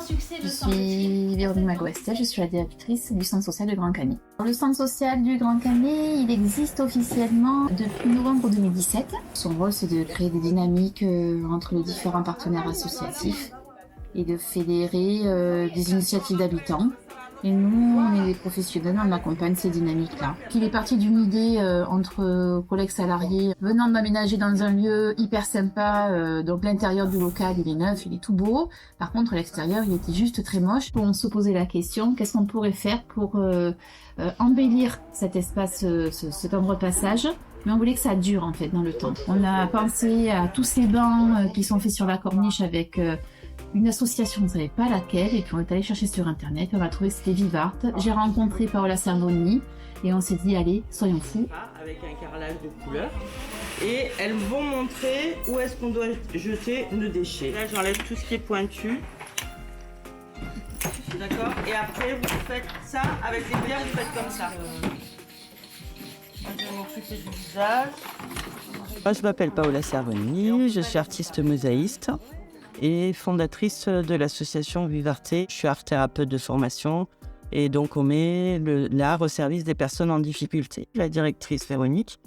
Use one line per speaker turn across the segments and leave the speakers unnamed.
Je suis Véronique Magoestel, je suis la directrice du centre social de Grand Canet. Le centre social du Grand Canet, il existe officiellement depuis novembre 2017. Son rôle, c'est de créer des dynamiques entre les différents partenaires associatifs et de fédérer des initiatives d'habitants. Et nous, on est des professionnels, on accompagne ces dynamiques-là. Il est parti d'une idée entre collègues salariés venant d'aménager dans un lieu hyper sympa. Donc l'intérieur du local, il est neuf, il est tout beau. Par contre, l'extérieur, il était juste très moche. On se posait la question, qu'est-ce qu'on pourrait faire pour embellir cet espace, cet endroit de passage. Mais on voulait que ça dure en fait dans le temps. On a pensé à tous ces bancs qui sont faits sur la corniche avec une association, on ne savait pas laquelle, et puis on est allé chercher sur internet, et on a trouvé que c'était Vivart. J'ai rencontré Paola Cervoni, et on s'est dit, allez, soyons fous.
Avec un carrelage de couleurs, et elles vont montrer où est-ce qu'on doit jeter nos déchets. Là, j'enlève tout ce qui est pointu. D'accord. Et après, vous faites ça, avec les bières, vous faites comme ça. Moi, je vais m'occuper du visage.
Moi, je m'appelle Paola Cervoni, je suis artiste mosaïste et fondatrice de l'association Vivarté. Je suis art thérapeute de formation et donc on met l'art au service des personnes en difficulté. La directrice Véronique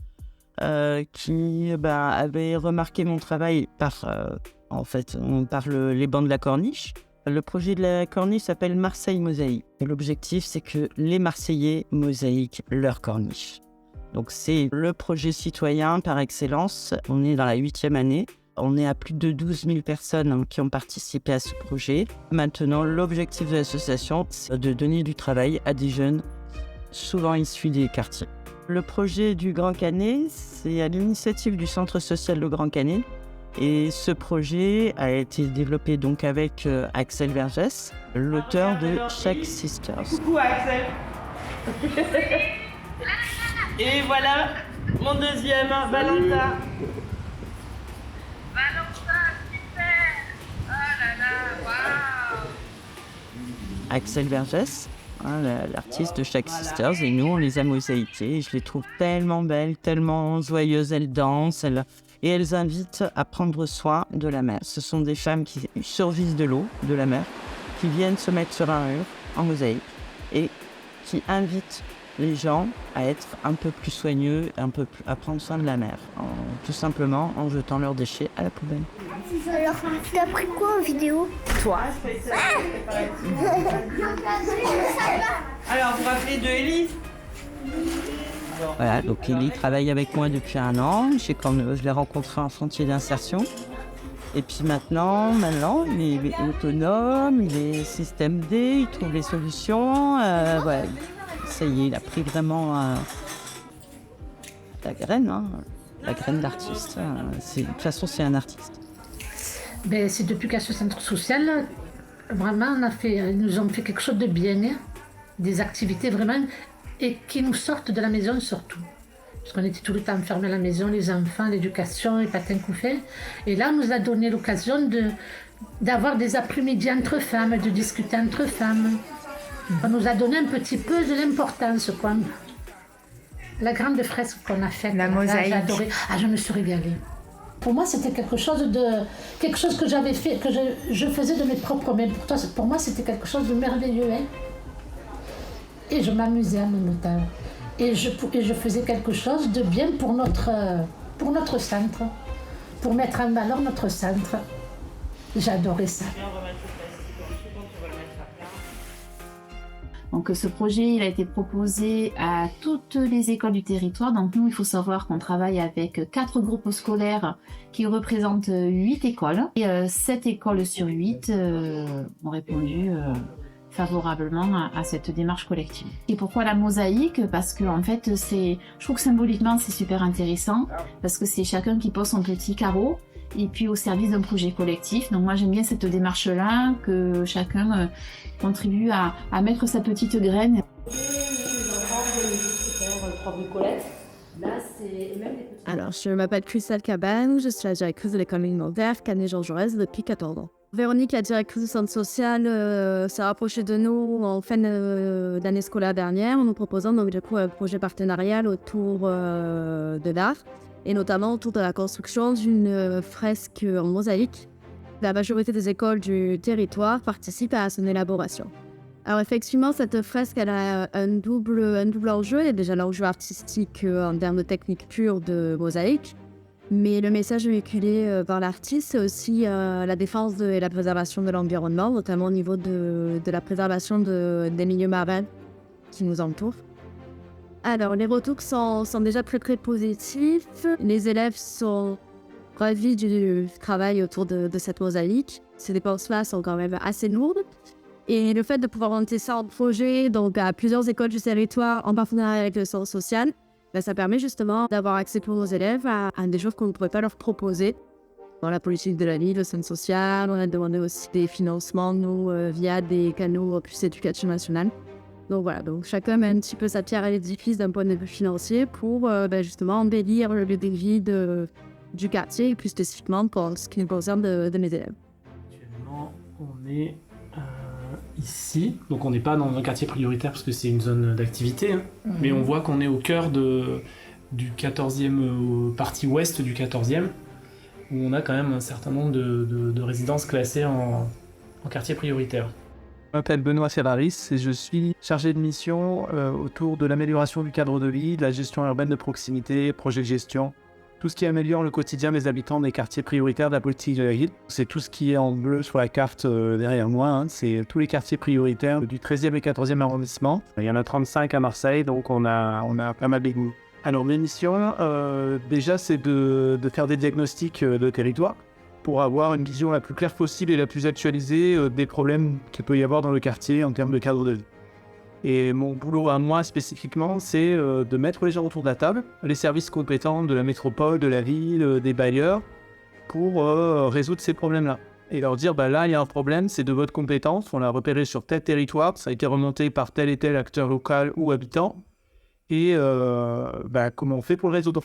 qui avait remarqué mon travail par les bancs de la corniche. Le projet de la corniche s'appelle Marseille Mosaïque. Et l'objectif, c'est que les Marseillais mosaïquent leur corniche. Donc c'est le projet citoyen par excellence. On est dans la 8e année. On est à plus de 12 000 personnes qui ont participé à ce projet. Maintenant, l'objectif de l'association, c'est de donner du travail à des jeunes, souvent issus des quartiers. Le projet du Grand Canet, c'est à l'initiative du centre social de Grand Canet. Et ce projet a été développé donc avec Axel Vergès, l'auteur de Chaque Sisters.
Coucou Axel. Et voilà mon deuxième, Valentin.
Axel Vergès, l'artiste de Chaque Sisters, et nous on les a mosaïquées. Je les trouve tellement belles, tellement joyeuses, elles dansent, et elles invitent à prendre soin de la mer. Ce sont des femmes qui survivent de l'eau, de la mer, qui viennent se mettre sur un mur en mosaïque et qui invitent les gens à être un peu plus soigneux, à prendre soin de la mer, tout simplement en jetant leurs déchets à la poubelle.
Alors, t'as pris quoi en vidéo?
Toi. Alors, vous vous rappelez de Ellie?
Voilà, donc Ellie travaille avec moi depuis 1 an. Je l'ai rencontré en chantier d'insertion. Et puis maintenant, il est autonome, il est système D, il trouve les solutions. Ouais, ça y est, il a pris vraiment la graine d'artiste. De toute façon, c'est un artiste.
C'est depuis qu'à ce centre social, vraiment, ils nous ont fait quelque chose de bien, hein, des activités vraiment, et qui nous sortent de la maison surtout. Parce qu'on était tout le temps enfermés à la maison, les enfants, l'éducation, les patins couffés. Et là, on nous a donné l'occasion d'avoir des après-midi entre femmes, de discuter entre femmes. On nous a donné un petit peu de l'importance, quoi. La grande fresque qu'on a faite,
la mosaïque.
J'ai adoré. Je me suis régalée. Pour moi, c'était quelque chose que j'avais fait, que je faisais de mes propres mains. Pour moi, c'était quelque chose de merveilleux. Hein. Et je m'amusais en même temps. Et je faisais quelque chose de bien pour notre centre, pour mettre en valeur notre centre. J'adorais ça.
Donc ce projet, il a été proposé à toutes les écoles du territoire. Donc nous, il faut savoir qu'on travaille avec 4 groupes scolaires qui représentent 8 écoles. Et 7 écoles sur 8 ont répondu favorablement à cette démarche collective. Et pourquoi la mosaïque? Parce que en fait, je trouve que symboliquement, c'est super intéressant, parce que c'est chacun qui pose son petit carreau, et puis au service d'un projet collectif. Donc moi, j'aime bien cette démarche-là, que chacun contribue à mettre sa petite graine.
Alors, je m'appelle Christelle Cabane, je suis la directrice de l'école communautaire Canet-Jean Jaurès depuis 14 ans. Véronique, la directrice du centre social, s'est rapprochée de nous en fin d'année scolaire dernière en nous proposant donc, du coup, un projet partenarial autour de l'art et notamment autour de la construction d'une fresque en mosaïque La majorité des écoles du territoire participent à son élaboration. Alors effectivement, cette fresque, elle a un double enjeu. Il y a déjà l'enjeu artistique en termes de technique pure de mosaïque. Mais le message véhiculé par l'artiste, c'est aussi la défense et la préservation de l'environnement, notamment au niveau de la préservation des milieux marins qui nous entourent. Alors, les retours sont déjà très très positifs. Les élèves sont ravis du travail autour de cette mosaïque. Ces dépenses-là sont quand même assez lourdes. Et le fait de pouvoir monter ça en projet, donc à plusieurs écoles du territoire, en partenariat avec le centre social, ça permet justement d'avoir accès pour nos élèves à des choses qu'on ne pourrait pas leur proposer. Dans la politique de la ville, le centre social, on a demandé aussi des financements, nous, via des canaux plus éducation nationale. Donc voilà, donc chacun met un petit peu sa pierre à l'édifice d'un point de vue financier pour justement embellir le lieu de vie du quartier, et plus spécifiquement pour ce qui nous concerne de mes élèves.
Actuellement, on est ici, donc on n'est pas dans un quartier prioritaire parce que c'est une zone d'activité, hein, mais on voit qu'on est au cœur du 14e, partie ouest du 14e, où on a quand même un certain nombre de résidences classées en quartier prioritaire.
Je m'appelle Benoît Ferraris et je suis chargé de mission autour de l'amélioration du cadre de vie, de la gestion urbaine de proximité, projet de gestion, tout ce qui améliore le quotidien des habitants des quartiers prioritaires de la politique de la ville. C'est tout ce qui est en bleu sur la carte derrière moi, hein. C'est tous les quartiers prioritaires du 13e et 14e arrondissement. Il y en a 35 à Marseille, donc on a pas mal d'égouts. Alors mes missions, déjà c'est de faire des diagnostics de territoire pour avoir une vision la plus claire possible et la plus actualisée des problèmes qu'il peut y avoir dans le quartier en termes de cadre de vie. Et mon boulot à moi spécifiquement, c'est de mettre les gens autour de la table, les services compétents de la métropole, de la ville, des bailleurs, pour résoudre ces problèmes-là. Et leur dire, là, il y a un problème, c'est de votre compétence, on l'a repéré sur tel territoire, ça a été remonté par tel et tel acteur local ou habitant, et comment on fait pour le résoudre.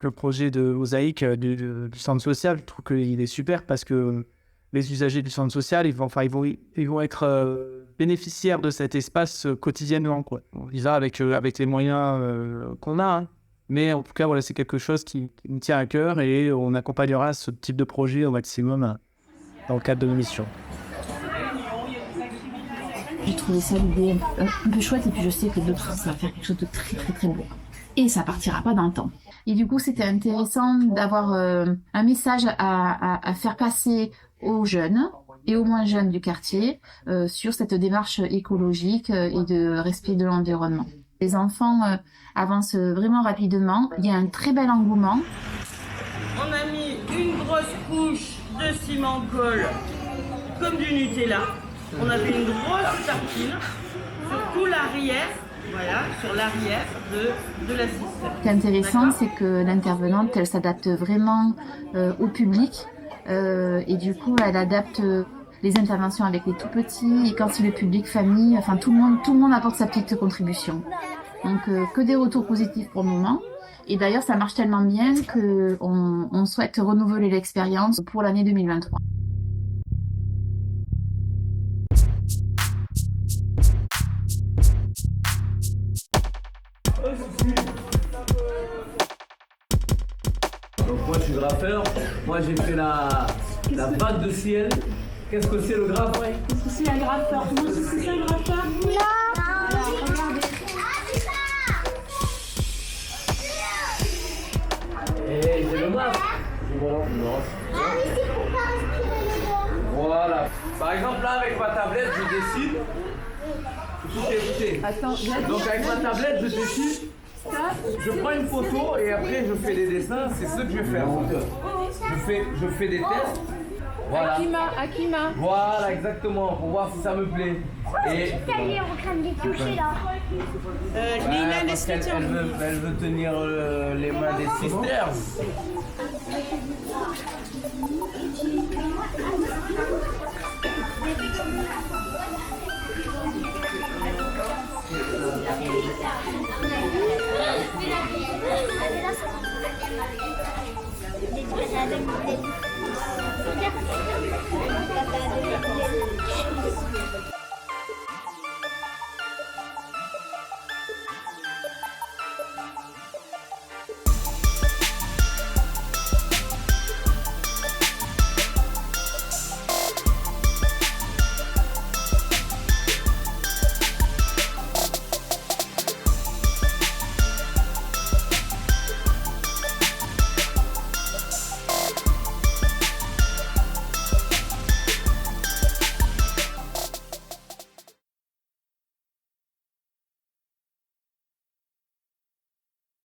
Le projet de mosaïque du centre social, je trouve qu'il est super parce que les usagers du centre social, ils vont être bénéficiaires de cet espace quotidiennement, quoi. On y va avec les moyens qu'on a, hein. Mais en tout cas, voilà, c'est quelque chose qui nous tient à cœur et on accompagnera ce type de projet au maximum dans le cadre de nos missions.
J'ai trouvé ça l'idée un peu chouette et puis je sais que d'autres, ça va faire quelque chose de très très très beau. Et ça partira pas dans le temps. Et du coup, c'était intéressant d'avoir un message à faire passer aux jeunes et aux moins jeunes du quartier sur cette démarche écologique et de respect de l'environnement. Les enfants avancent vraiment rapidement. Il y a un très bel engouement.
On a mis une grosse couche de ciment colle comme du Nutella. On a fait une grosse tartine sur tout l'arrière. Voilà, sur l'arrière de la cisterne.
Ce qui est intéressant, c'est que l'intervenante, elle s'adapte vraiment au public et du coup, elle adapte les interventions avec les tout petits et quand c'est le public famille, enfin tout le monde apporte sa petite contribution. Donc que des retours positifs pour le moment. Et d'ailleurs, ça marche tellement bien qu'on souhaite renouveler l'expérience pour l'année 2023.
Donc moi je suis graffeur, moi j'ai fait la vague de ciel. Qu'est-ce que c'est le graphe?
Qu'est-ce que c'est un graffeur? Moi c'est ça un graffeur? Non. Alors regardez.
Et j'ai le masque. Voilà. Par exemple là avec ma tablette je dessine. Écoutez. Attends, donc avec ma tablette je dessine. Je prends une photo et après je fais des dessins, c'est ce que je vais faire. Je fais des tests. Voilà.
Akima.
Voilà, exactement, pour voir si ça me plaît. Et
Elle est en train de les toucher là.
Lina, laisse-le
elle veut tenir les mains des sisters.